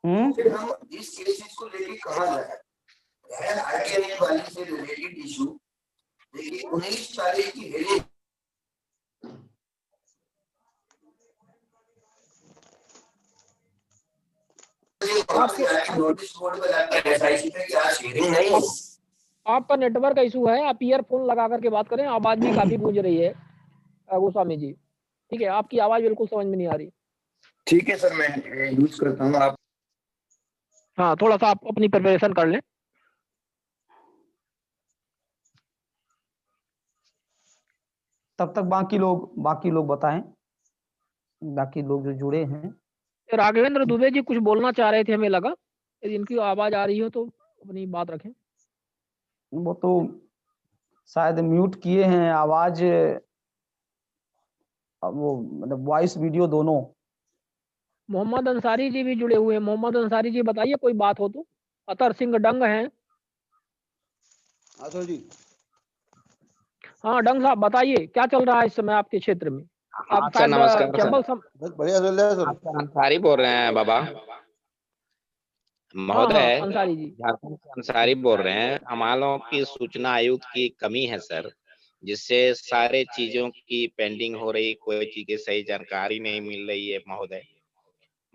फिर हम इस केसेस को लेके कहाँ जाए? आरटीआई वाली से रिलेटेड इशू देखिए 19 तारीख की हेरिंग नोटिस बोर्ड पर जाता है एसआईसी पे कि आज हेरिंग नहीं है। आपका नेटवर्क इशू है, आप ईयरफोन लगा करके बात करें, आवाज भी काफी गूंज रही है गोस्वामी जी। ठीक है, आपकी आवाज बिल्कुल समझ में नहीं आ रही। ठीक है सर, मैं यूज करता हूँ। आप हाँ, थोड़ा सा आप अपनी प्रिपरेशन कर लें। तब तक बाकी लोग बताएं, बाकी लोग जो जुड़े हैं। राघवेंद्र दुबे जी कुछ बोलना चाह रहे थे, हमें लगा यदि इनकी आवाज आ रही हो तो अपनी बात रखें। वो तो शायद म्यूट किए हैं आवाज, वो मतलब वॉइस वीडियो दोनों। मोहम्मद अंसारी जी भी जुड़े हुए हैं। मोहम्मद अंसारी जी बताइए कोई बात हो तो। अतर सिंह डंग हैं। सर जी। हाँ डंग साहब बताइए क्या चल रहा है इस समय आपके क्षेत्र में। हाँ सर, नमस्कार सर। बढ़िया चल रहा है सर। आप अंसारी बोल रहे हैं बाबा महोदय? अंसारी जी झारखंड से अंसारी बोल रहे हैं। हमारे लोगों की सूचना आयुक्त की कमी है सर, जिससे सारे चीजों की पेंडिंग हो रही, कोई चीज की सही जानकारी नहीं मिल रही है महोदय।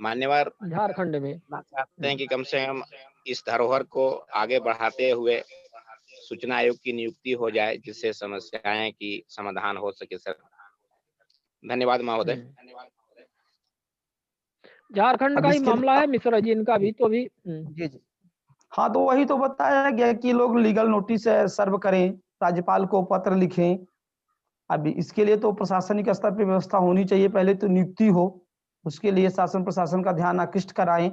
मान्यवर झारखंड में चाहते हैं कि कम से कम इस धरोहर को आगे बढ़ाते हुए सूचना आयोग की नियुक्ति हो जाए, जिससे समस्याएं की समाधान हो सके सर। धन्यवाद महोदय। झारखंड का ही मामला है मिश्रा जी, इनका भी तो भी जी जी। हाँ, तो वही तो बताया गया कि लोग लीगल नोटिस सर्व करें, राज्यपाल को पत्र लिखें। अब इसके लिए तो प्रशासनिक स्तर पर व्यवस्था होनी चाहिए, पहले तो नियुक्ति हो, उसके लिए शासन प्रशासन का ध्यान आकृष्ट कराएं,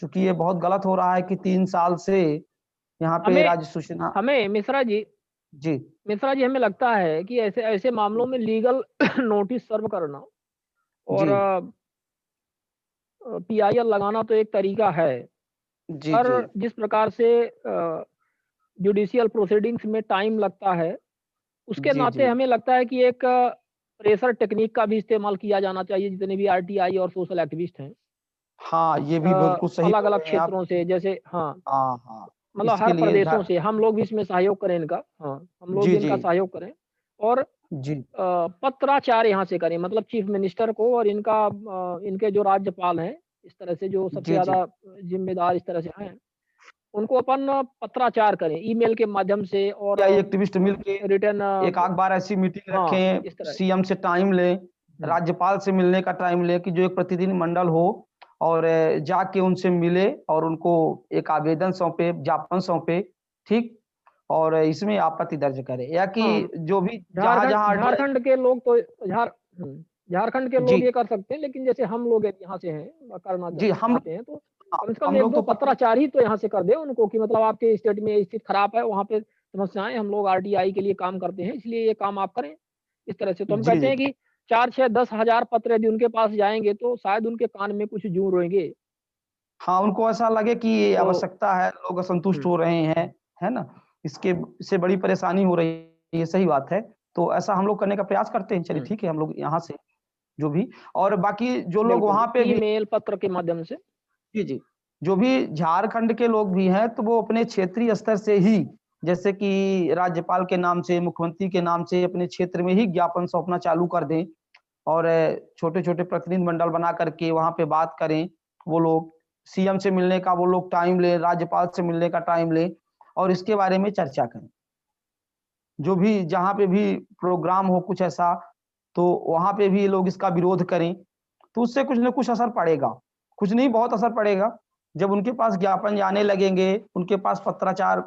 क्योंकि ये बहुत गलत हो रहा है कि 3 साल से यहाँ पे राज्य सूचना। हमें मिश्रा जी हमें लगता है कि ऐसे ऐसे मामलों में लीगल नोटिस सर्व करना और पीआईएल लगाना तो एक तरीका है। पर जिस प्रकार से जुडिशियल प्रोसीडिंग्स में टाइम लगता है, उसके नाते हमें लगता है कि एक प्रेशर टेक्निक का भी इस्तेमाल किया जाना चाहिए। जितने भी आरटीआई और सोशल एक्टिविस्ट हैं, हाँ ये भी बिल्कुल सही, अलग अलग क्षेत्रों से, जैसे मतलब इसके हर लिए प्रदेशों से हम लोग भी इसमें सहयोग करें इनका। हम लोग भी इनका सहयोग करें और पत्राचार यहाँ से करें, मतलब चीफ मिनिस्टर को और इनके जो राज्यपाल हैं, इस तरह से जो सबसे ज्यादा जिम्मेदार इस तरह से हैं, उनको अपन पत्राचार करें ईमेल के माध्यम से और एक्टिविस्ट मिलके रिटर्न एक आध बार ऐसी मीटिंग रखें, सीएम से टाइम लें, राज्यपाल से मिलने का टाइम लें, कि जो एक प्रतिनिधि मंडल हो और जाके उनसे मिले और उनको एक आवेदन सौंपे, ज्ञापन सौंपे, ठीक, और इसमें आपत्ति दर्ज करे, या कि जो भी झारखंड के लोग तो झारखंड के लोग ये कर सकते हैं, लेकिन जैसे हम लोग यहाँ से हैं करना चाहते हैं, तो कम से कम एक दो पत्राचार ही तो यहाँ से कर दे उनको, कि मतलब आपके स्टेट में स्थिति खराब है, वहाँ पे समस्याएं, हम लोग आरटीआई के लिए काम करते हैं, इसलिए ये काम आप करें इस तरह से। तो हम कहते हैं कि 4, 6, 10 हजार पत्र यदि उनके पास जाएंगे तो शायद उनके कान में कुछ जू रोएंगे। हाँ, उनको ऐसा लगे कि आवश्यकता है, लोग असंतुष्ट हो रहे हैं, है ना, इससे बड़ी परेशानी हो रही है, सही बात है। तो ऐसा हम लोग करने का प्रयास करते हैं। चलिए ठीक है, हम लोग यहाँ से जो भी, और बाकी जो लोग वहाँ पे ईमेल पत्र के माध्यम से, जी जो भी झारखंड के लोग भी हैं, तो वो अपने क्षेत्रीय स्तर से ही, जैसे कि राज्यपाल के नाम से, मुख्यमंत्री के नाम से अपने क्षेत्र में ही ज्ञापन सौंपना चालू कर दें, और छोटे छोटे प्रतिनिधि मंडल बना करके वहां पे बात करें। वो लोग सीएम से मिलने का वो लोग टाइम लें, राज्यपाल से मिलने का टाइम लें, और इसके बारे में चर्चा करें। जो भी जहाँ पे भी प्रोग्राम हो कुछ ऐसा, तो वहां पे भी लोग इसका विरोध करें, तो उससे कुछ ना कुछ असर पड़ेगा, कुछ नहीं बहुत असर पड़ेगा। जब उनके पास ज्ञापन जाने लगेंगे, उनके पास पत्राचार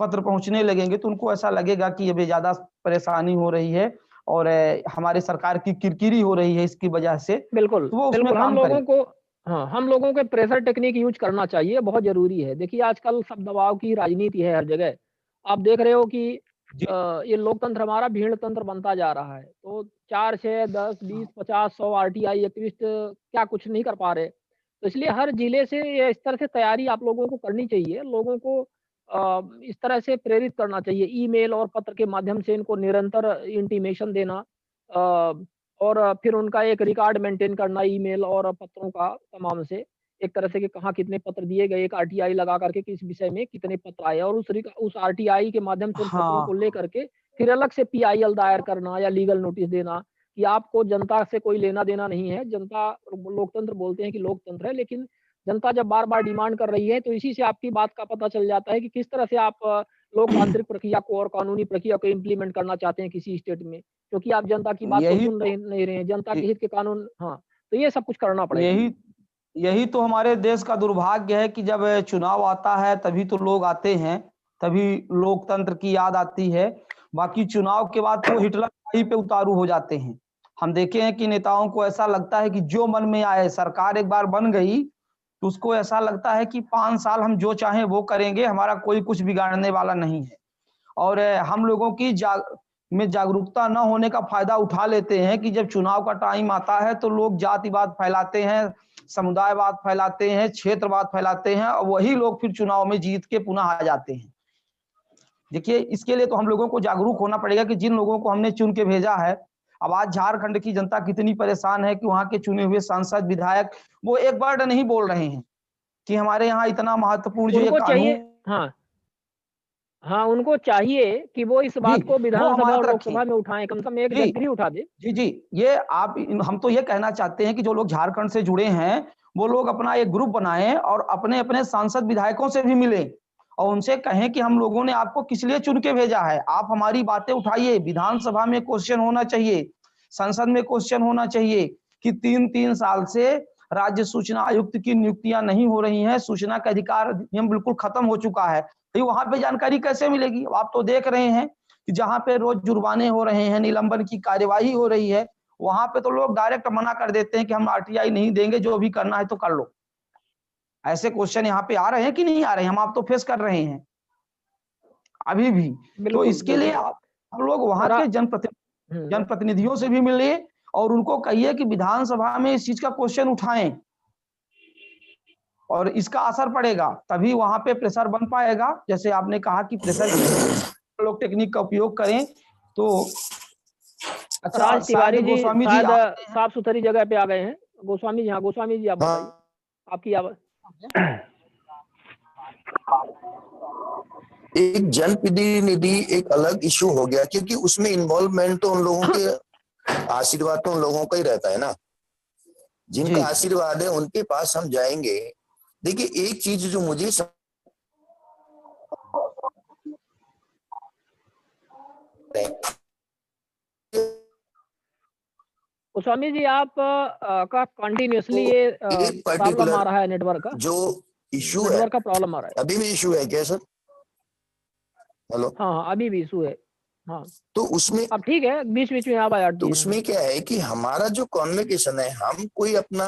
पत्र पहुंचने लगेंगे, तो उनको ऐसा लगेगा कि अभी ज्यादा परेशानी हो रही है और हमारे सरकार की किरकिरी हो रही है इसकी वजह से। बिल्कुल तो वो बिल्कुल हम लोगों के प्रेशर टेक्निक यूज करना चाहिए, बहुत जरूरी है। देखिए आजकल सब दबाव की राजनीति है हर जगह। आप देख रहे हो कि ये लोकतंत्र हमारा भीड़ तंत्र बनता जा रहा है। तो 4, 6, 10, 20, 50, 100 आरटीआई एक्टिविस्ट क्या कुछ नहीं कर पा रहे। तो इसलिए हर जिले से इस तरह से तैयारी आप लोगों को करनी चाहिए, लोगों को इस तरह से प्रेरित करना चाहिए, ईमेल और पत्र के माध्यम से इनको निरंतर इंटीमेशन देना, और फिर उनका एक रिकॉर्ड मेंटेन करना ईमेल और पत्रों का तमाम से, एक तरह से कि कहाँ कितने पत्र दिए गए, एक आरटीआई लगा करके किस विषय में कितने पत्र आए और उस आरटीआई के माध्यम से उन पत्रों को हाँ लेकर के फिर अलग से पीआईएल दायर करना या लीगल नोटिस देना कि आपको जनता से कोई लेना देना नहीं है। जनता लोकतंत्र बोलते हैं कि लोकतंत्र है, लेकिन जनता जब बार-बार डिमांड कर रही है, तो इसी से आपकी बात का पता चल जाता है कि किस तरह से आप लोकतांत्रिक प्रक्रिया को और कानूनी प्रक्रिया को इम्प्लीमेंट करना चाहते हैं किसी स्टेट में, क्योंकि आप जनता की बात को यही सुन तो रहे नहीं रहे हैं, जनता के य- हित के कानून हाँ, तो ये सब कुछ करना पड़ेगा। यही यही तो हमारे देश का दुर्भाग्य है कि जब चुनाव आता है तभी तो लोग आते हैं, तभी लोकतंत्र की याद आती है। बाकी चुनाव के बाद तो हिटलर पे उतारू हो जाते हैं। हम देखे हैं कि नेताओं को ऐसा लगता है कि जो मन में आए, सरकार एक बार बन गई तो उसको ऐसा लगता है कि 5 साल हम जो चाहें वो करेंगे, हमारा कोई कुछ बिगाड़ने वाला नहीं है। और हम लोगों की जागरूकता न होने का फायदा उठा लेते हैं कि जब चुनाव का टाइम आता है तो लोग जातिवाद फैलाते हैं, समुदायवाद फैलाते हैं, क्षेत्रवाद फैलाते हैं और वही लोग फिर चुनाव में जीत के पुनः आ जाते हैं। देखिए, इसके लिए तो हम लोगों को जागरूक होना पड़ेगा कि जिन लोगों को हमने चुन के भेजा है, अब आज झारखंड की जनता कितनी परेशान है कि वहां के चुने हुए सांसद विधायक वो एक वर्ड नहीं बोल रहे हैं कि हमारे यहाँ इतना महत्वपूर्ण जो ये उनको चाहिए कानून हाँ, हाँ, उनको चाहिए कि वो इस जी बात को वो विधानसभा और अमानत रखें। लोकसभा में उठाएँ, कम से कम एक जी व्यक्ति ही उठा दे। जी जी ये आप हम तो ये कहना चाहते हैं कि जो लोग झारखंड से जुड़े हैं वो लोग अपना एक ग्रुप बनाएं और अपने अपने सांसद विधायकों से भी मिलें और उनसे कहें कि हम लोगों ने आपको किस लिए चुन के भेजा है, आप हमारी बातें उठाइए। विधानसभा में क्वेश्चन होना चाहिए, संसद में क्वेश्चन होना चाहिए कि 3-3 साल से राज्य सूचना आयुक्त की नियुक्तियां नहीं हो रही हैं, सूचना का अधिकार अधिनियम बिल्कुल खत्म हो चुका है, तो वहां पे जानकारी कैसे मिलेगी? आप तो देख रहे हैं कि जहां पे रोज जुर्माने हो रहे हैं, निलंबन की कार्यवाही हो रही है, वहां पे तो लोग डायरेक्ट मना कर देते हैं कि हम आरटीआई नहीं देंगे, जो भी करना है तो कर लो। ऐसे क्वेश्चन यहाँ पे आ रहे हैं कि नहीं आ रहे हैं? हम आप तो फेस कर रहे हैं अभी भी। तो बिल्कुल, इसके लिए बिल्कुल। आप लोग वहां और के हुँ। जनप्रतिनिधियों से भी मिलिए और उनको कहिए कि विधानसभा में इस चीज का क्वेश्चन उठाएं और इसका असर पड़ेगा, तभी वहां पे प्रेशर बन पाएगा। जैसे आपने कहा कि प्रेशर लोग टेक्निक का उपयोग करें तो अच्छा राज शायद तिवारी जी गोस्वामी जी शायद आप साफ-सुथरी जगह पे आ गए हैं। गोस्वामी जी हाँ, गोस्वामी जी आप बताइए। हाँ, आपकी आवाज़ एक जनप्रतिनिधि एक अलग इशू हो गया क्योंकि उसमें इन्वॉल्वमेंट तो उन लोगों के आशीर्वाद तो उन लोगों का ही रहता है ना, जिनका जी आशीर्वाद है उनके पास हम जाएंगे। देखिए एक चीज जो मुझे गोस्वामी जी आप का कंटिन्यूअसली ये एक प्रॉब्लम आ पर्टिकुलर रहा है नेटवर्क का। जो इशू है, नेटवर्क का प्रॉब्लम आ रहा है। अभी भी इशू है क्या सर? हेलो? हाँ, हाँ, अभी भी इश्यू है। हाँ, तो उसमें अब ठीक है, बीच-बीच में आप हट तो दिए हैं। उसमें क्या है कि हमारा जो कॉन्वर्सेशन है, हम कोई अपना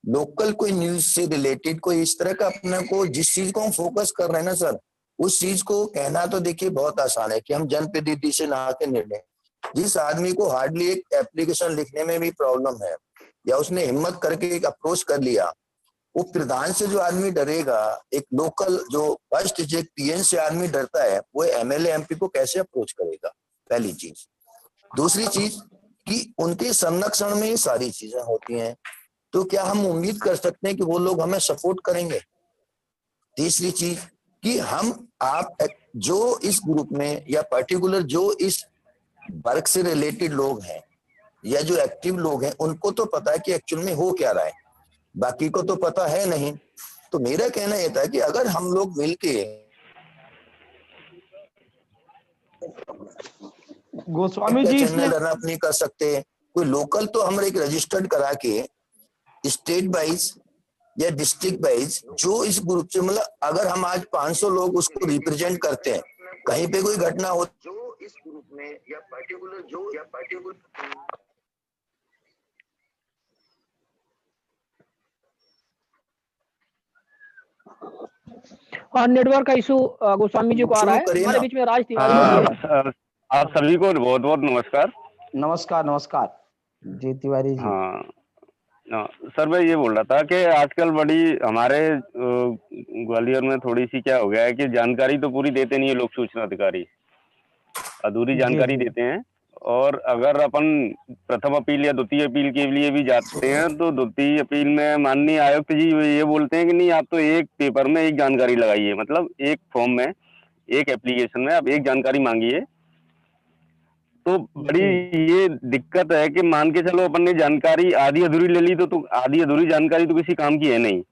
लोकल कोई न्यूज से रिलेटेड कोई इस तरह का अपने को जिस चीज को हम फोकस कर रहे हैं ना सर, उस चीज को कहना तो देखिए बहुत आसान है कि हम जनप्रतिनिधि से ना के निर्णय। जिस आदमी को हार्डली एक एप्लीकेशन लिखने में भी प्रॉब्लम है या उसने हिम्मत करके एक अप्रोच कर लिया, वो प्रधान से जो आदमी डरेगा, एक लोकल जो फर्स्ट जो पीएन से आदमी डरता है, वो एमएलए एमपी को कैसे अप्रोच करेगा? पहली चीज। दूसरी चीज कि उनके संरक्षण में ये सारी चीजें होती हैं, तो क्या हम उम्मीद कर सकते हैं कि वो लोग हमें सपोर्ट करेंगे? तीसरी चीज कि हम आप जो इस ग्रुप में या पर्टिकुलर जो इस वर्क से रिलेटेड लोग हैं या जो एक्टिव लोग हैं, उनको तो पता है कि एक्चुअल में हो क्या रहा है, बाकी को तो पता है नहीं। तो मेरा कहना यह था कि अगर हम लोग मिलके गोस्वामी जी इसमें चैनल रन अप नहीं कर सकते, कोई लोकल तो हम एक रजिस्टर्ड करा के स्टेट वाइज या डिस्ट्रिक्ट वाइज जो इस ग्रुप से, मतलब अगर हम आज 500 लोग उसको रिप्रेजेंट करते हैं, कहीं पे कोई घटना हो जो इस ग्रुप में या पर्टिकुलर हाँ, नेटवर्क का इश्यू गोस्वामी जी को आ रहा शुरू है। करिए हमारे ना। बीच में राज तिवारी जी हैं। आप सभी को बहुत बहुत नमस्कार। नमस्कार नमस्कार जी तिवारी जी। हाँ सर, मैं ये बोल रहा था कि आजकल बड़ी हमारे ग्वालियर में थोड़ी सी क्या हो गया है कि जानकारी तो पूरी देते नहीं है लोग, सूचना अधिकारी अधूरी जी जानकारी जी देते हैं और अगर अपन प्रथम अपील या द्वितीय अपील के लिए भी जाते हैं तो द्वितीय अपील में माननीय आयुक्त जी ये बोलते हैं कि नहीं, आप तो एक पेपर में एक जानकारी लगाइए, मतलब एक फॉर्म में, एक एप्लीकेशन में आप एक जानकारी मांगिए। तो बड़ी ये दिक्कत है कि मान के चलो अपन ने जानकारी आधी अधूरी ले ली तो आधी अधूरी जानकारी तो किसी काम की है नहीं,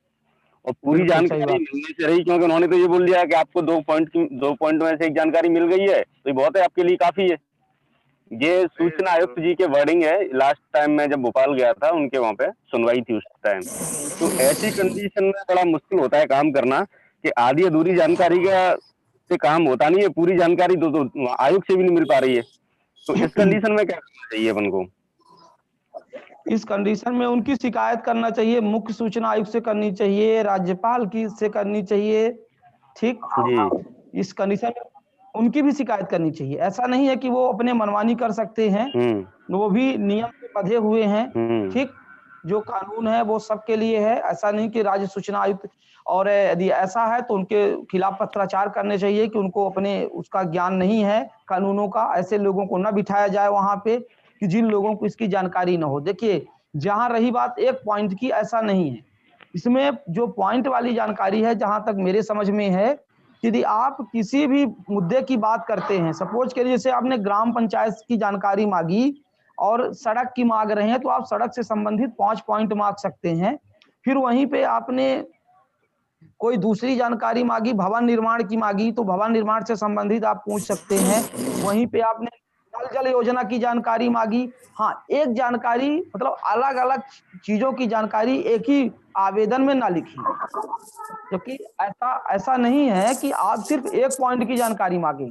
और पूरी बिल्कुल सही जानकारी बात। मिलनी चाहिए, क्योंकि उन्होंने तो ये बोल दिया है कि आपको 2 पॉइंट में से एक जानकारी मिल गई है तो ये बहुत है, आपके लिए काफी है। ये सूचना आयुक्त जी के वर्डिंग है। लास्ट टाइम मैं जब भोपाल गया था उनके वहां पे सुनवाई थी उस टाइम, तो ऐसी कंडीशन में बड़ा मुश्किल होता है काम करना कि आधी अधूरी जानकारी का से काम होता नहीं है, पूरी जानकारी तो आयुक्त से भी नहीं मिल पा रही है। तो इस कंडीशन में क्या करना चाहिए अपन को? इस कंडीशन में उनकी शिकायत करना चाहिए, मुख्य सूचना आयुक्त से करनी चाहिए, राज्यपाल की से करनी चाहिए, ठीक। जी। इस कंडीशन में उनकी भी शिकायत करनी चाहिए। ऐसा नहीं है कि वो अपने मनमानी कर सकते हैं, वो भी नियम से बंधे हुए हैं, ठीक। जो कानून है वो सबके लिए है। ऐसा नहीं कि राज्य सूचना आयुक्त, और यदि ऐसा है तो उनके खिलाफ पत्राचार करने चाहिए कि उनको अपने उसका ज्ञान नहीं है कानूनों का। ऐसे लोगों को न बिठाया जाए वहां पे कि जिन लोगों को इसकी जानकारी न हो। देखिए, जहां रही बात एक पॉइंट की, ऐसा नहीं है। इसमें जो पॉइंट वाली जानकारी है, जहां तक मेरे समझ में है, यदि आप किसी भी मुद्दे की बात करते हैं, सपोज करिए जैसे आपने ग्राम पंचायत की जानकारी मांगी और सड़क की मांग रहे हैं, तो आप सड़क से संबंधित 5 पॉइंट मांग सकते हैं। फिर वहीं पे आपने कोई दूसरी जानकारी मांगी, भवन निर्माण की मांगी, तो भवन निर्माण से संबंधित आप पूछ सकते हैं। वहीं पे आपने जल योजना की जानकारी मांगी। हाँ, एक जानकारी मतलब अलग अलग चीजों की जानकारी एक ही आवेदन में ना लिखी, क्योंकि ऐसा नहीं है कि आप सिर्फ एक पॉइंट की जानकारी मांगे।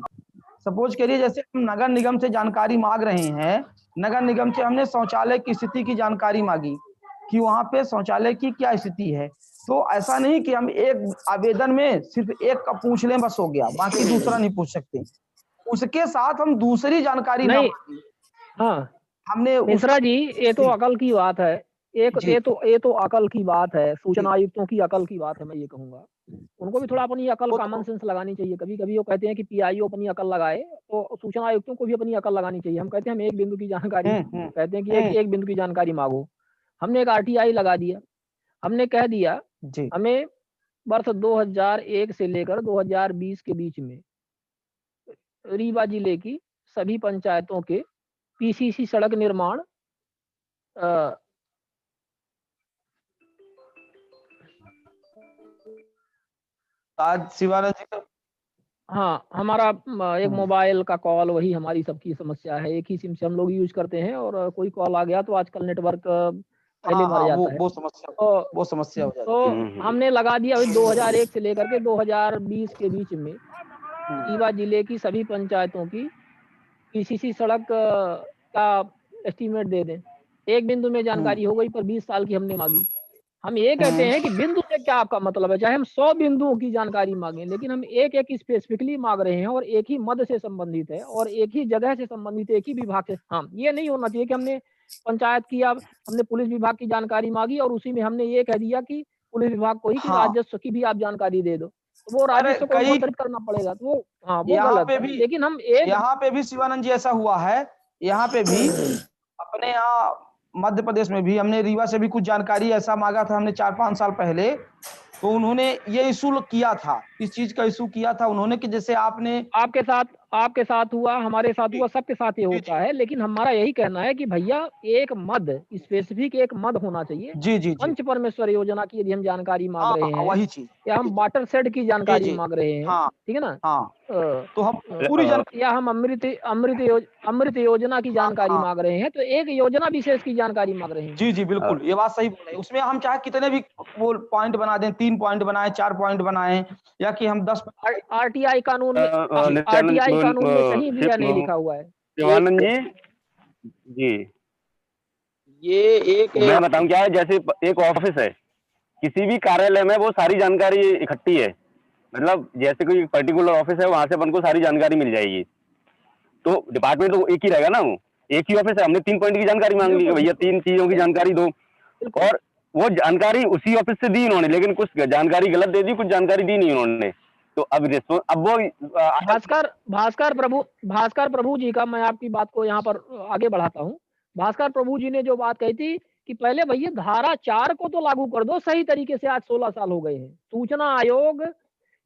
सपोज करिए जैसे हम नगर निगम से जानकारी मांग रहे हैं, नगर निगम से हमने शौचालय की स्थिति की जानकारी मांगी कि वहां पे शौचालय की क्या स्थिति है। तो ऐसा नहीं कि हम एक आवेदन में सिर्फ एक का पूछ लें बस हो गया, बाकी दूसरा नहीं पूछ सकते। उसके साथ हम दूसरी जानकारी ना नहीं, मांगे। हाँ हमने मिश्रा जी, ये तो जी, अकल की बात है। जी, ये तो अकल की बात है, जी, सूचना आयुक्तों की अकल की बात है, मैं ये कहूंगा। उनको भी थोड़ा अपनी अकल, वो कॉमन तो सेंस लगानी चाहिए। कभी कभी वो कहते हैं कि पीआईओ अपनी अकल लगाए, तो सूचना आयुक्तों को भी अपनी अकल लगानी चाहिए। हम कहते हैं हम एक बिंदु की जानकारी, कहते हैं कि एक बिंदु की जानकारी मांगो। हमने एक आरटीआई लगा दिया, हमने कह दिया जी, हमें वर्ष 2001 से लेकर 2020 के बीच में रीवा जिले की सभी पंचायतों के पीसीसी सड़क निर्माण अ, आज शिवानंद जी का हाँ, हमारा एक मोबाइल का कॉल, वही हमारी सबकी समस्या है। एक ही सिम से हम लोग यूज़ करते हैं, और कोई कॉल आ गया तो आजकल नेटवर्क पहले हाँ, मर हाँ, जाता है। तो वो समस्या हो तो जाती है। हमने लगा दिया अभी 2001 से लेकर के 2020 के बीच में रीवा जिले की सभी पंचायतों की पीसीसी सड़क का एस्टीमेट दे दें। एक बिंदु में जानकारी हो गई, पर 20 साल की हमने माँगी। हम ये कहते हैं कि बिंदु से क्या आपका मतलब है? चाहे हम 100 बिंदुओं की जानकारी माँगें, लेकिन हम एक-एक स्पेसिफिकली माँग रहे हैं, और एक ही मद से संबंधित है, और एक ही जगह से संबंधित है, एक ही विभाग से। हाँ, ये नहीं होना चाहिए कि हमने पंचायत की, अब हमने पुलिस विभाग की जानकारी माँगी और उसी में हमने ये कह दिया कि पुलिस विभाग को ही कि हाँ, राजस्व की भी आप जानकारी दे दो। तो वो अरे राजस्व को हमको कई अतिरिक्त करना पड़ेगा, तो वो हाँ, वो यहाँ गलत पे है। भी लेकिन हम एक यहाँ पे भी शिवानंद जी ऐसा हुआ है। यहाँ पे भी अपने यहाँ मध्य प्रदेश में भी हमने रीवा से भी कुछ जानकारी ऐसा मांगा था हमने 4-5 साल पहले। तो उन्होंने ये इशू किया था, इस चीज का इशू किया था उन्होंने कि जैसे आपने आपके साथ हुआ, हमारे साथ जी, हुआ, सबके साथ ये जी, होता है। लेकिन हमारा यही कहना है कि भैया एक मद, स्पेसिफिक एक मद होना चाहिए। जी, जी, जी, पंच परमेश्वर योजना की यदि हम जानकारी मांग हाँ, रहे हाँ, हैं, वही चीज, या जी, हम वाटर शेड की जी, जानकारी जी, मांग रहे हैं, हाँ, ठीक है ना? हाँ, अ, तो हम अ, पूरी जानकारी, या हम अमृत योजना की हाँ, जानकारी हाँ, मांग रहे हैं, तो एक योजना विशेष की जानकारी मांग रहे हैं। जी, जी, बिल्कुल, ये बात सही बोल रहे हैं। उसमें हम चाहे कितने भी वो पॉइंट बना दें, 3 पॉइंट बनाएँ, 4 पॉइंट बनाएँ, या कि हम 10 आर आरटीआई कानून में जी, नित्यानंद आरटीआई कानून में कहीं भी यह नहीं लिखा हुआ है। शिवानंद जी, जी ये एक मैं बताऊं क्या है, जैसे एक ऑफिस है, किसी भी कार्यालय में वो सारी जानकारी इकट्ठी है। मतलब जैसे कोई पर्टिकुलर ऑफिस है, वहां से अपन को सारी जानकारी मिल जाएगी। तो डिपार्टमेंट तो एक ही रहेगा ना, वो एक ही ऑफिस है। हमने 3 पॉइंट की जानकारी मांग ली कि बिल्कुल, भैया बिल्कुल, 3 चीजों की बिल्कुल, जानकारी दो, बिल्कुल। और वो जानकारी उसी ऑफिस से दी इन्होंने, लेकिन कुछ जानकारी गलत दे दी, कुछ जानकारी दी नहीं उन्होंने। तो अब रिस्पॉन्स अब वो भास्कर प्रभु जी का मैं आपकी बात को यहाँ पर आगे बढ़ाता हूँ। भास्कर प्रभु जी ने जो बात कही थी कि पहले भैया धारा 4 को तो लागू कर दो सही तरीके से। आज 16 साल हो गए हैं। सूचना आयोग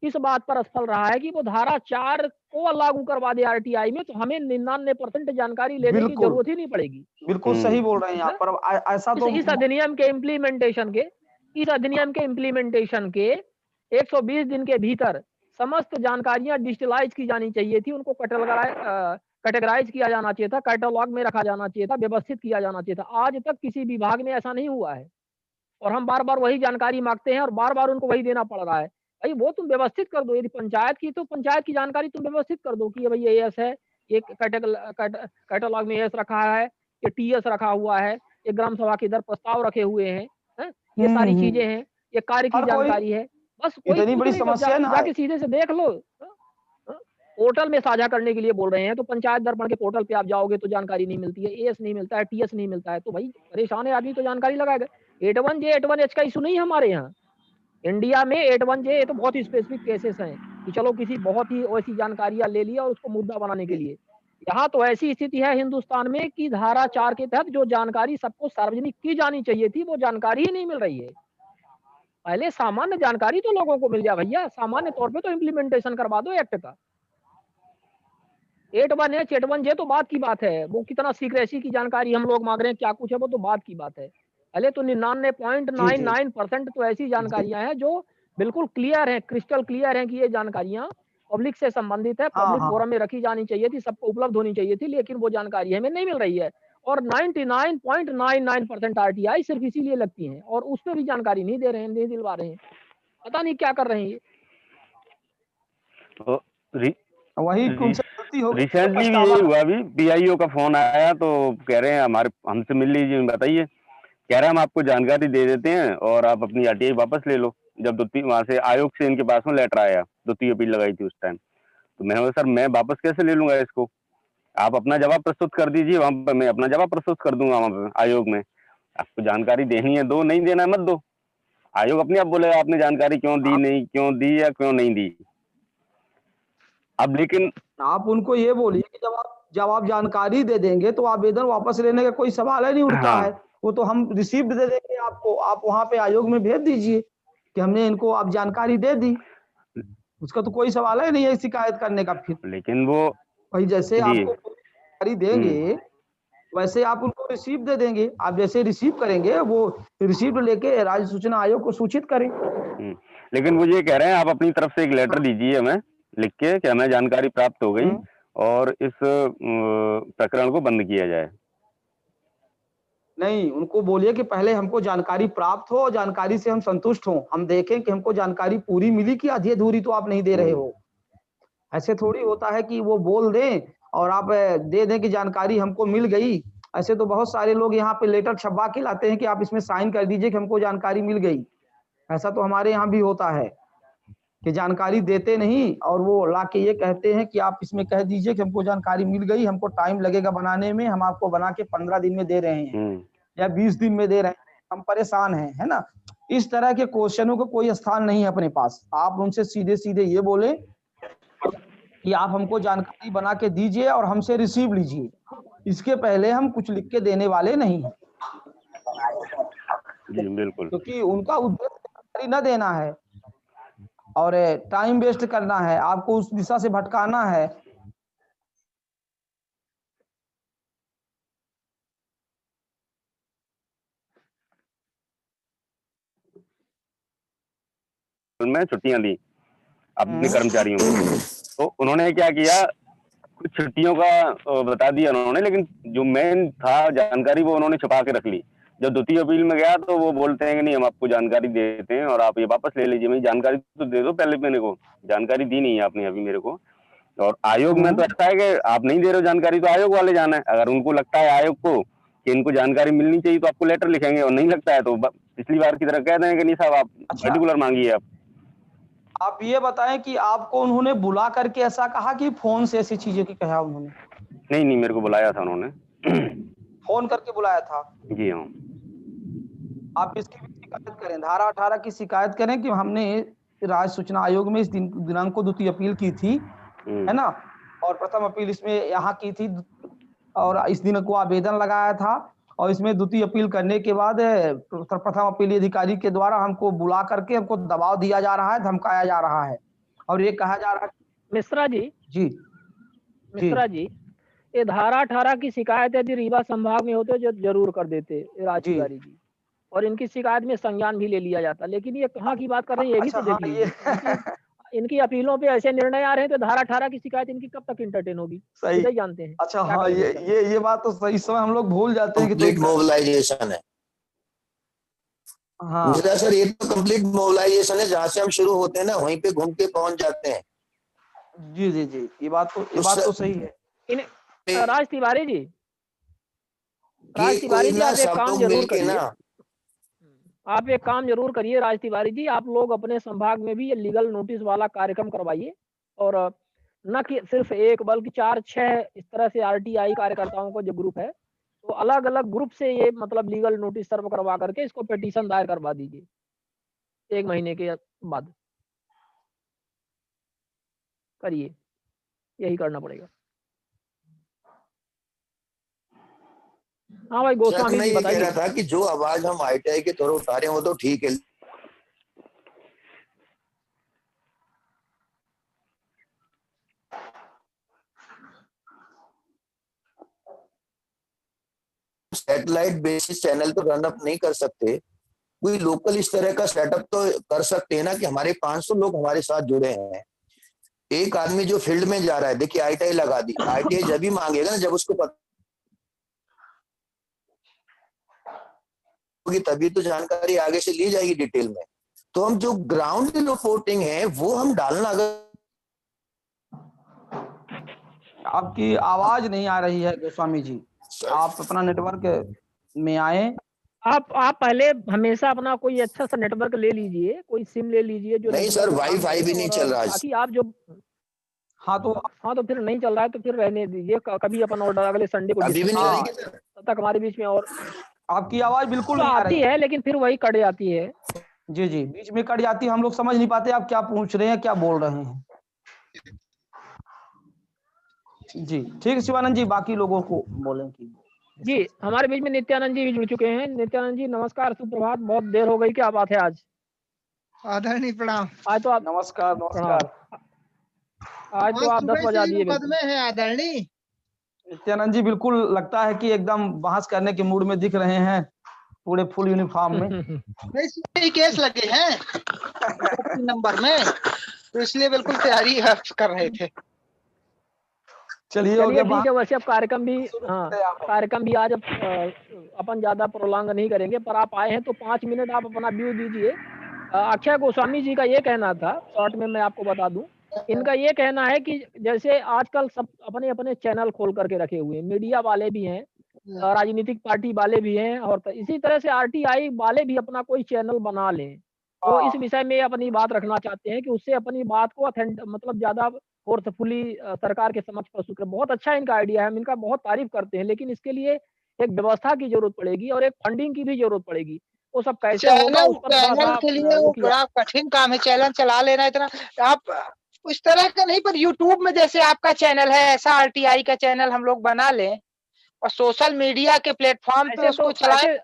इस बात पर असफल रहा है कि वो धारा 4 को लागू करवा दे आरटीआई में, तो हमें 99% जानकारी लेने की बिल्कुल जरूरत ही नहीं पड़ेगी। बिल्कुल सही बोल रहे हैं आप, पर ऐसा तो इस अधिनियम के इम्प्लीमेंटेशन के 120 दिन के भीतर समस्त जानकारियां डिजिटलाइज की जानी चाहिए थी। उनको कैटेगराइज किया जाना चाहिए था, कैटलॉग में रखा जाना चाहिए था, व्यवस्थित किया जाना चाहिए था। आज तक किसी विभाग में ऐसा नहीं हुआ है और हम बार बार वही जानकारी मांगते हैं और बार बार उनको वही देना पड़ रहा है। भाई वो तुम व्यवस्थित कर दो। यदि पंचायत की, तो पंचायत की जानकारी तुम व्यवस्थित कर दो कि ये भाई ये एस है, ये कैटलॉग में एस रखा है, ये टीएस रखा हुआ है, ये ग्राम सभा के इधर प्रस्ताव रखे हुए हैं, ये सारी चीजें हैं, ये कार्य की हर कोई जानकारी है। बस कोई इतनी कुछ बड़ी नहीं, समस्या ना जाके है। सीधे से देख लो। पोर्टल में साझा करने के लिए बोल रहे हैं, तो पंचायत दर्पण के पोर्टल पे आप जाओगे तो जानकारी नहीं मिलती है, एएस नहीं मिलता है, टीएस नहीं मिलता है, तो भाई परेशान है आदमी, तो जानकारी लगाएगा। 81J 81H का इशू नहीं है हमारे यहाँ इंडिया में। 81J ये तो बहुत ही स्पेसिफिक केसेस हैं कि चलो किसी बहुत ही ऐसी जानकारियां ले लिया और उसको मुद्दा बनाने के लिए। यहाँ तो ऐसी स्थिति है हिंदुस्तान में कि धारा 4 के तहत जो जानकारी सबको सार्वजनिक की जानी चाहिए थी, वो जानकारी ही नहीं मिल रही है। पहले सामान्य जानकारी तो लोगों को मिल जाए भैया, सामान्य तौर पे तो इम्प्लीमेंटेशन करवा दो एक्ट का। 81H 81J तो बात की बात है, वो कितना सीक्रेसी की जानकारी हम लोग मांग रहे हैं, क्या कुछ है, वो तो बात की बात है। पहले तो 99.99% तो ऐसी जानकारियां हैं जो बिल्कुल क्लियर है, क्रिस्टल क्लियर है कि ये जानकारियां पब्लिक से संबंधित है, पब्लिक फोरम में रखी जानी चाहिए थी, सबको उपलब्ध होनी चाहिए थी, लेकिन वो जानकारी हमें नहीं मिल रही है। और 99.99% आरटीआई सिर्फ इसीलिए लगती है और उस पर भी जानकारी नहीं दे रहे हैं, नहीं दिलवा रहे हैं। पता नहीं क्या कर रहे हैं ये। तो वही उनसे गलती हो गई, रिसेंटली भी पछतावा ये हुआ, भी पीआईओ का फोन आया तो कह रहे हैं हमसे मिल लीजिए, बताइए। कह रहे हैं हम आपको जानकारी दे देते हैं और आप अपनी आरटीआई वापस ले लो। जब वहां से आयोग से इनके पास में लेटर आया, 2 अपील लगाई थी उस टाइम, तो मैं बोला सर मैं वापस कैसे ले लूंगा इसको, आप अपना जवाब प्रस्तुत कर दीजिए वहां पर, मैं अपना जवाब प्रस्तुत कर दूंगा वहां पर आयोग में। आपको जानकारी देनी है दो, नहीं देना है मत दो। आयोग अपने आप बोलेगा आपने जानकारी क्यों दी, नहीं क्यों दी या क्यों नहीं दी। अब लेकिन आप उनको ये बोलिए कि जब आप जानकारी दे देंगे तो आवेदन वापस लेने का कोई सवाल ही नहीं उठता है। वो तो हम रिसीप्ट दे देंगे आपको, आप वहां पे आयोग में भेज दीजिए कि हमने इनको आप जानकारी दे दी, उसका तो कोई सवाल ही नहीं है शिकायत करने का। फिर लेकिन वो भाई जैसे आपको जानकारी देंगे वैसे आप उनको रिसीप्ट दे देंगे। आप जैसे रिसीव करेंगे वो रिसीप्ट लेके राज्य सूचना आयोग को सूचित करें। लेकिन वो ये कह रहे हैं आप अपनी तरफ से एक लेटर दीजिए हमें लिख के कि हमें जानकारी प्राप्त हो गई और इस प्रकरण को बंद किया जाए। नहीं, उनको बोलिए कि पहले हमको जानकारी प्राप्त हो, जानकारी से हम संतुष्ट हों, हम देखें कि हमको जानकारी पूरी मिली कि आधी अधूरी तो आप नहीं दे रहे हो। ऐसे थोड़ी होता है कि वो बोल दें और आप दे दें कि जानकारी हमको मिल गई। ऐसे तो बहुत सारे लोग यहाँ पे लेटर छपवा के लाते हैं कि आप इसमें साइन कर दीजिए कि हमको जानकारी मिल गई। ऐसा तो हमारे यहाँ भी होता है कि जानकारी देते नहीं और वो लाके ये कहते हैं कि आप इसमें कह दीजिए कि हमको जानकारी मिल गई, हमको टाइम लगेगा बनाने में, हम आपको बना के 15 दिन में दे रहे हैं या 20 दिन में दे रहे हैं, हम परेशान हैं, है ना। इस तरह के क्वेश्चनों को कोई स्थान नहीं है अपने पास। आप उनसे सीधे सीधे ये बोले कि आप हमको जानकारी बना के दीजिए और हमसे रिसीव लीजिए, इसके पहले हम कुछ लिख के देने वाले नहीं हैं। जी बिल्कुल, क्योंकि उनका उद्देश्य जानकारी न देना है और टाइम वेस्ट करना है, आपको उस दिशा से भटकाना है। में छुट्टियां दी अपने कर्मचारियों को, तो उन्होंने क्या किया, कुछ छुट्टियों का बता दिया उन्होंने, लेकिन जो मेन था जानकारी वो उन्होंने छुपा के रख ली। जब 2 अपील में गया तो वो बोलते हैं कि नहीं हम आपको जानकारी देते हैं और आप ये वापस ले लीजिए। मैं जानकारी तो दे दो पहले, मेरे को जानकारी दी नहीं है आपने अभी मेरे को। और आयोग में तो ऐसा है कि आप नहीं दे रहे हो जानकारी तो आयोग वाले जाना है। अगर उनको लगता है आयोग को कि इनको जानकारी मिलनी चाहिए तो आपको लेटर लिखेंगे, और नहीं लगता है तो पिछली बार की तरह कह देंगे नहीं साहब आप पर्टिकुलर मांगिए। आप ये बताएं कि आपको उन्होंने बुला करके ऐसा कहा कि फोन से ऐसी चीजें की कहा उन्होंने? नहीं, मेरे को बुलाया था उन्होंने, फोन करके बुलाया था। जी हाँ। आप इसकी भी शिकायत करें, धारा 18 की शिकायत करें कि हमने राज्य सूचना आयोग में इस दिनांक को द्वितीय अपील की थी, है ना, और प्रथम अपील इसमें यहाँ की थी, और इस दिन को आवेदन लगाया था, और इसमें द्वितीय अपील करने के बाद प्रथम अपीली अधिकारी के द्वारा हमको बुला करके हमको दबाव दिया जा रहा है, धमकाया जा रहा है, और ये कहा जा रहा है। मिश्रा जी, जी मिश्रा जी, ये धारा 18 की शिकायत यदि रीवा संभाग में होते जो जरूर कर देते राज जी। तिवारी जी, और इनकी शिकायत में संज्ञान भी ले लिया जाता, लेकिन ये कहाँ की बात कर रहे हैं ये भी अच्छा, तो हाँ, देख ये लीजिए। इनकी अपीलों पे ऐसे निर्णय आ रहे हैं तो धारा 18 की शिकायत इनकी कब तक इंटरटेन होगी, सही। खुद ही जानते हैं। अच्छा, क्या हाँ, करेंगे ये इसका? ये बात तो सही, इस समय हम लोग भूल जाते हैं कि कंप्लीट मोबिलाइजेशन है। हाँ मेरा सर ये तो कंप्लीट मोबिलाइजेशन है, जहाँ से हम शुरू होते हैं ना वहीं पे घूम के पहुंच जाते हैं। जी जी जी, ये बात तो सही है। इन राज तिवारी जी, कि राज तिवारी कोई जी, ना आप एक सब काम लोग जरूर मिलके करिए, ना, आप एक काम जरूर करिए राज तिवारी जी, आप लोग अपने संभाग में भी ये लीगल नोटिस वाला कार्यक्रम करवाइए, और न कि सिर्फ एक बल्कि 4-6 इस तरह से आरटीआई कार्यकर्ताओं का जो ग्रुप है, तो अलग अलग ग्रुप से ये मतलब लीगल नोटिस सर्व करवा करके इसको पिटीशन दायर करवा दीजिए 1 महीने के बाद, करिए, यही करना पड़ेगा। हाँ भाई सर गोस्वामी मैं जी ये कह बताइए। रहा था कि जो आवाज हम आईटीआई के थ्रू उठा रहे हैं वो तो ठीक है, सैटेलाइट बेसिस चैनल तो रन अप नहीं कर सकते, कोई लोकल इस तरह का सेटअप तो कर सकते हैं ना कि हमारे 500 लोग हमारे साथ जुड़े हैं। एक आदमी जो फील्ड में जा रहा है, देखिए आईटीआई लगा दी, आईटीआई जब ही मांगेगा ना जब उसको पता होगी, तभी तो जानकारी आगे से ली जाएगी डिटेल में। तो हम जो ग्राउंड रिपोर्टिंग है वो हम डालना, अगर आपकी आवाज नहीं आ रही है गोस्वामी जी, आप अपना नेटवर्क में आए। आप पहले हमेशा अपना कोई अच्छा सा नेटवर्क ले लीजिए, कोई सिम ले लीजिए जो नहीं नेटवर्क सर, पे काम वाईफाई करे, भी नहीं और चल रहा है। ताकि आप जो हाँ तो फिर नहीं चल रहा है तो फिर रहने दीजिए, कभी अपन ऑर्डर अगले संडे को अभी भी डिस्कस नहीं आ रही हाँ, करेंगे, क्या सर? तब तक हमारे बीच में। और आपकी आवाज बिल्कुल तो नहीं आ आती रही। है लेकिन फिर वही कट जाती है। जी जी, बीच में कट जाती है, हम लोग समझ नहीं पाते आप क्या पूछ रहे हैं, क्या बोल रहे हैं। जी ठीक है शिवानंद जी, बाकी लोगों को बोलें कि जी, हमारे बीच में नित्यानंद जी भी जुड़ चुके हैं। नित्यानंद जी नमस्कार, सुप्रभात, बहुत देर हो गई, क्या बात है आज? आदरणीय प्रणाम। आज तो आप नमस्कार प्रणाम, नमस्कार। आज तो आप 10 सुबह से बजा ही दिए बिल्कुल। मुकदमे हैं आदरणीय। नित्यानंद जी बिल्कुल लगता है कि एकदम बहस करने के मूड में दिख रहे हैं, पूरे फुल यूनिफॉर्म में। नहीं, सुबह ही केस लगे हैं 3 नंबर में, तो इसलिए बिल्कुल तैयारी कर रहे थे। चलिए हो चलिए गया ठीक है, वैसे अब कार्यक्रम भी बहस। कार्यक्रम भी आज अपन ज्यादा प्रोलॉन्ग नहीं करेंगे, पर आप आए हैं तो 5 मिनट आप अपना व्यू दीजिए। अक्षय गोस्वामी जी का ये कहना था, शॉर्ट में मैं आपको बता दूं, इनका ये कहना है कि जैसे आजकल सब अपने अपने चैनल खोल करके रखे हुए हैं, मीडिया वाले भी हैं, राजनीतिक पार्टी वाले भी हैं, और इसी तरह से आरटीआई वाले भी अपना कोई चैनल बना लें। वो इस विषय में अपनी बात रखना चाहते हैं कि उससे अपनी बात को मतलब ज्यादा फोर्सफुली सरकार के समक्ष प्रस्तुत करें। बहुत अच्छा इनका आइडिया है, हम इनका बहुत तारीफ करते हैं, लेकिन इसके लिए एक व्यवस्था की जरूरत पड़ेगी और एक फंडिंग की भी जरूरत पड़ेगी। वो सब कैसे होगा चैनल उस पर थोड़ा चैनल सा के लिए वो वो किया। बड़ा कठिन काम है, चैनल चला लेना इतना। आप उस तरह का नहीं, पर यूट्यूब में जैसे आपका चैनल है ऐसा आरटीआई का चैनल हम लोग बना लें और सोशल मीडिया के प्लेटफॉर्म पे ऐसे उसको तो चलाएं।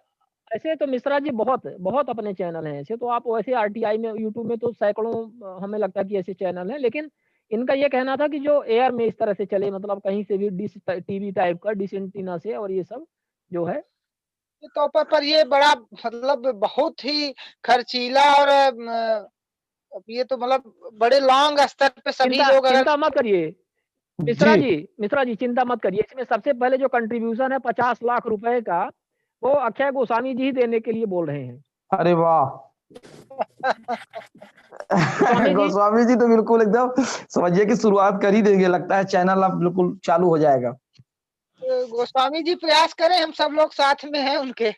ऐसे तो मिश्रा जी बहुत अपने चैनल हैं ऐसे, तो आप वैसे आरटीआई में यूट्यूब में तो सैकड़ों हमें लगता है कि ऐसे चैनल हैं, लेकिन इनका ये कहना था कि जो एयर में इस तरह से चले, मतलब कहीं से भी डिश टीवी टाइप का डिश एंटीना से, और ये सब जो है तो पर ये बड़ा मतलब बहुत ही खर्चीला और ये तो मतलब बड़े लॉन्ग स्तर पे सभी चिंता लोग अगर चिंता मत करिए जी मिश्रा जी चिंता मत करिए। इसमें सबसे पहले जो कंट्रीब्यूशन है 50 लाख रुपए का, वो अक्षय गोस्वामी जी ही देने के लिए बोल रहे हैं। अरे वाह। गोस्वामी जी, गोस्वामी जी तो बिल्कुल एकदम समझिए कि शुरुआत कर ही देंगे, लगता है चैनल अब बिल्कुल चालू हो जाएगा। गोस्वामी जी प्रयास करें, हम सब लोग साथ में हैं उनके।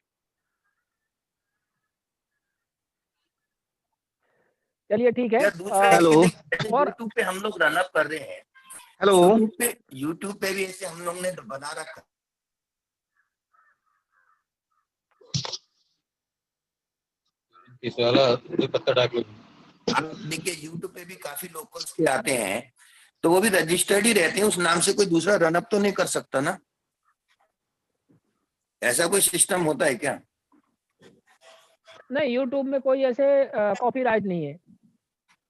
चलिए ठीक है। या दूसरा हेलो। और यूट्यूब पे हम लोग रन अप कर रहे हैं, हेलो। यूट्यूब पे भी ऐसे हम लोग ने बना रखा। इस वाला पत्ता डाक लो। आप देखिए यूट्यूब पे भी काफी लोकल्स के आते हैं, तो वो भी रजिस्टर्ड ही रहते हैं, उस नाम से कोई दूसरा रनअप तो नहीं कर सकता ना, ऐसा कोई सिस्टम होता है क्या? नहीं, यूट्यूब में कोई ऐसे कॉपीराइट नहीं है।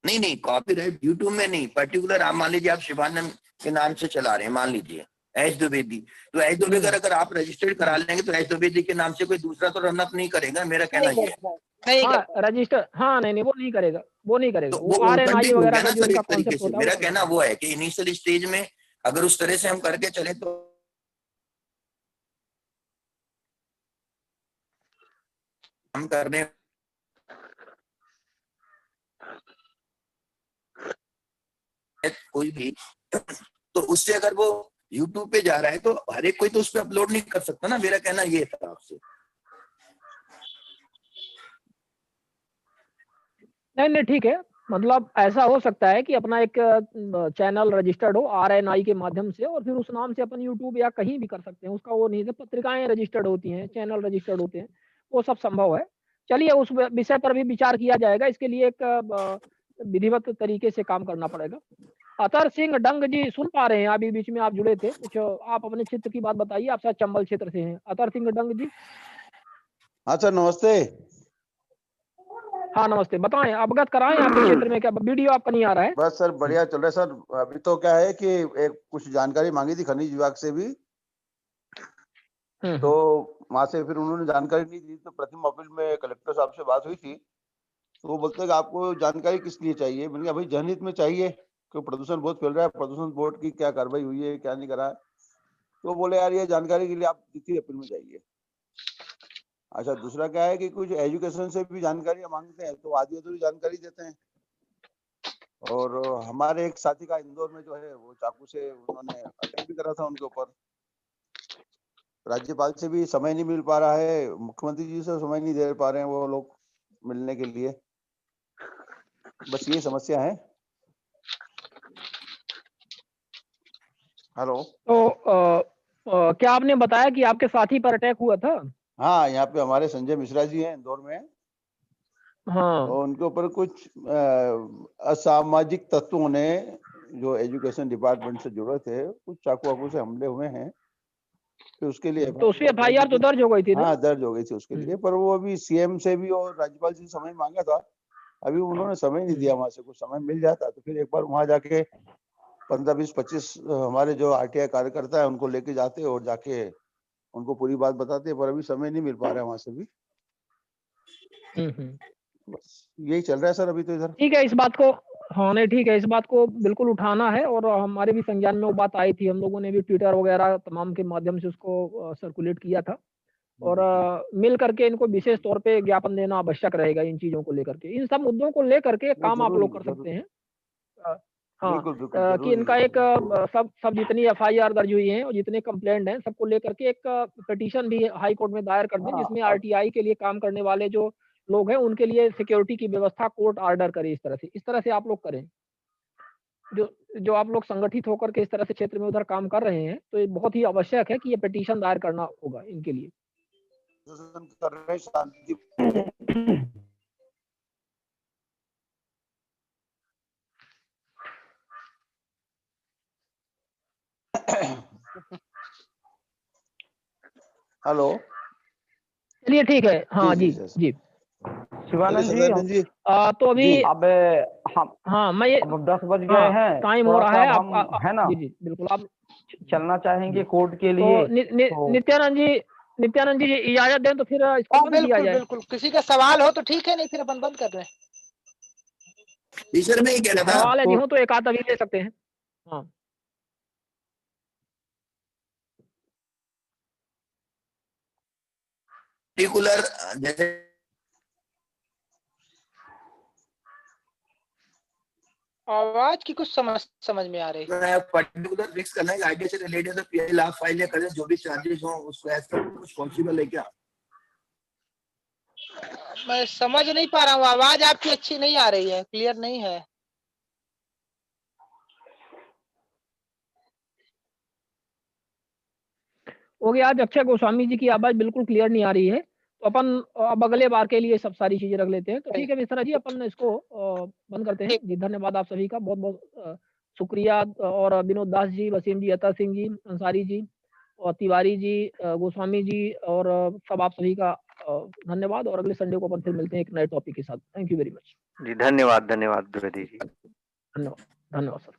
नहीं नहीं, कॉपीराइट यूट्यूब में नहीं, पर्टिकुलर आप मान लीजिए आप शिवानंद के नाम से चला रहे हैं, मान लीजिए एच द्विवेदी, तो एच द्विवेदी अगर आप रजिस्टर्ड करा लेंगे तो एच द्विवेदी के नाम से कोई दूसरा तो रनअप नहीं करेगा, मेरा कहना ये है। नहीं हाँ, करता। रजिस्टर, हाँ, नहीं, वो नहीं करेगा, वो नहीं करेगा, तो वो वो ओपन RNI टिक हो वगैरह गया का ना जो सर इनका एक तरीके कॉन्सेप्ट से, होता है मेरा वो कहना करना वो है कि इनिशियल स्टेज में अगर उस तरह से हम करके चले तो हम कर रहे हैं कोई भी, तो उससे अगर वो यूट्यूब पे जा रहा है तो हर एक कोई तो उस पर अपलोड नहीं कर सकता ना, मेरा कहना ये था आपसे। नहीं, नहीं, ठीक है, मतलब ऐसा हो सकता है कि अपना एक चैनल रजिस्टर्ड हो RNI के माध्यम से, और फिर उस नाम से अपन यूट्यूब या कहीं भी कर सकते हैं, उसका वो नहीं है, पत्रिकाएं रजिस्टर्ड होती हैं, चैनल रजिस्टर्ड होते हैं, वो सब संभव है। चलिए, उस विषय पर भी विचार किया जाएगा, इसके लिए एक विधिवत तरीके से काम करना पड़ेगा। अतर सिंह डंग जी, सुन पा रहे हैं? अभी बीच में आप जुड़े थे, कुछ आप अपने क्षेत्र की बात बताइए, आप शायद चंबल क्षेत्र से हैं, अतर सिंह डंग जी। हाँ सर, नमस्ते। हाँ, नमस्ते, बताएं, अवगत कराएं, आपके क्षेत्र में क्या वीडियो आपका नहीं आ रहा है? बस सर बढ़िया चल रहा है सर। अभी तो क्या है कि एक कुछ जानकारी मांगी थी खनिज विभाग से भी, तो वहां से फिर उन्होंने जानकारी नहीं दी, तो प्रथम अपील में कलेक्टर साहब से बात हुई थी, तो वो बोलते हैं कि आपको जानकारी किस लिए चाहिए। मैंने कहा भाई जनहित में चाहिए, क्योंकि प्रदूषण बहुत फैल रहा है, प्रदूषण बोर्ड की क्या कार्रवाई हुई है, क्या नहीं करा है। तो बोले यार ये जानकारी के लिए आप द्वितीय अपील में जाइए। अच्छा, दूसरा क्या है कि कुछ एजुकेशन से भी जानकारी मांगते हैं, तो आधी अधूरी जानकारी देते हैं। और हमारे एक साथी का इंदौर में जो है वो चाकू से उन्होंने अटैक भी करा था उनके ऊपर। राज्यपाल से भी समय नहीं मिल पा रहा है, मुख्यमंत्री जी से समय नहीं दे पा रहे हैं वो लोग मिलने के लिए, बस ये समस्या है। हेलो। तो क्या आपने बताया कि आपके साथी पर अटैक हुआ था? हाँ, यहाँ पे हमारे संजय मिश्रा जी हैं इंदौर में, हाँ, और उनके ऊपर कुछ असामाजिक तत्वों ने जो एजुकेशन डिपार्टमेंट से जुड़े थे, कुछ चाकू वाकू से हमले हुए हैं, तो उसके लिए तो उसकी FIR तो दर्ज हो गई थी ना? हाँ दर्ज हो गई थी उसके लिए, पर वो अभी सीएम से भी और राज्यपाल जी से समय मांगा था, अभी उन्होंने समय नहीं दिया। वहां से कुछ समय मिल जाता तो फिर एक बार वहां जाके 15, 20, 25 हमारे जो RTI कार्यकर्ता है उनको लेके जाते और जाके उनको पूरी बात बताते, पर अभी समय नहीं मिल पा रहा है वहां से भी। बस यही चल रहा है सर अभी तो इधर। ठीक है, इस बात को, हाँ, नहीं, ठीक है, इस बात को बिल्कुल उठाना है, और हमारे भी संज्ञान में वो बात आई थी, हम लोगों ने भी ट्विटर वगैरह तमाम के माध्यम से उसको सर्कुलेट किया था, और मिल करके इनको विशेष तौर पे ज्ञापन देना आवश्यक रहेगा इन चीजों को लेकर के, इन सब मुद्दों को लेकर के काम आप लोग कर सकते हैं। हाँ, बिल्कुल बिल्कुल कि जरूरी इनका है। एक सब जितनी FIR दर्ज हुई है और जितने कंप्लेंट हैं सबको लेकर के एक पिटीशन भी हाई कोर्ट में दायर कर दें, हाँ, जिसमें अब RTI के लिए काम करने वाले जो लोग हैं उनके लिए सिक्योरिटी की व्यवस्था कोर्ट ऑर्डर करे, इस तरह से आप लोग करें। जो जो आप लोग संगठित होकर के इस तरह से क्षेत्र में उधर काम कर रहे हैं, तो ये बहुत ही आवश्यक है कि ये पिटीशन दायर करना होगा इनके लिए। प्रदर्शन कर रहे हैं शांति। हेलो। चलिए, ठीक है, हाँ जी, सर। जी। शिवानंद जी, सदानंद जी, तो अभी जी। अब हम हाँ, मैं ये, अब 10 बज हाँ, गए हैं, टाइम हो थोड़ा रहा सा है, अब आप हम है ना जी, जी, बिल्कुल, आप चलना चाहेंगे कोर्ट के तो लिए। नित्यानंद जी इजाजत दें तो फिर इसको हाँ बंद किया बिल्कुल जाए। बिल्कुल, किसी का सवाल हो तो ठीक है, नहीं फिर अपन बंद कर रहे हैं। जी सर, मैं ये कह रहा था सवाल यदि हो तो एक आध अभी ले सकते हैं। हाँ, पर्टिकुलर, जैसे आवाज की कुछ समझ में आ रही। पर्टिकुलर फिक्स करना है आईडी से रिलेटेड, तो PL आप फाइल या करें जो भी चार्जेस हो उसको ऐसा कुछ पॉसिबल है क्या? मैं समझ नहीं पा रहा हूँ, आवाज आपकी अच्छी नहीं आ रही है, क्लियर नहीं है। हो गया, आज अक्षय गोस्वामी जी की आवाज बिल्कुल क्लियर नहीं आ रही है, तो अपन अब अगले बार के लिए सब सारी चीजें रख लेते हैं। तो ठीक है मिश्रा जी, अपन इसको बंद करते हैं जी। धन्यवाद आप सभी का, बहुत बहुत शुक्रिया। और विनोद दास जी, वसीम जी, अता सिंह जी, अंसारी जी और तिवारी जी, गोस्वामी जी और सब आप सभी का धन्यवाद। और अगले संडे को अपन फिर मिलते हैं एक नए टॉपिक के साथ। थैंक यू वेरी मच जी। धन्यवाद, धन्यवाद द्विवेदी जी। धन्यवाद, धन्यवाद सर।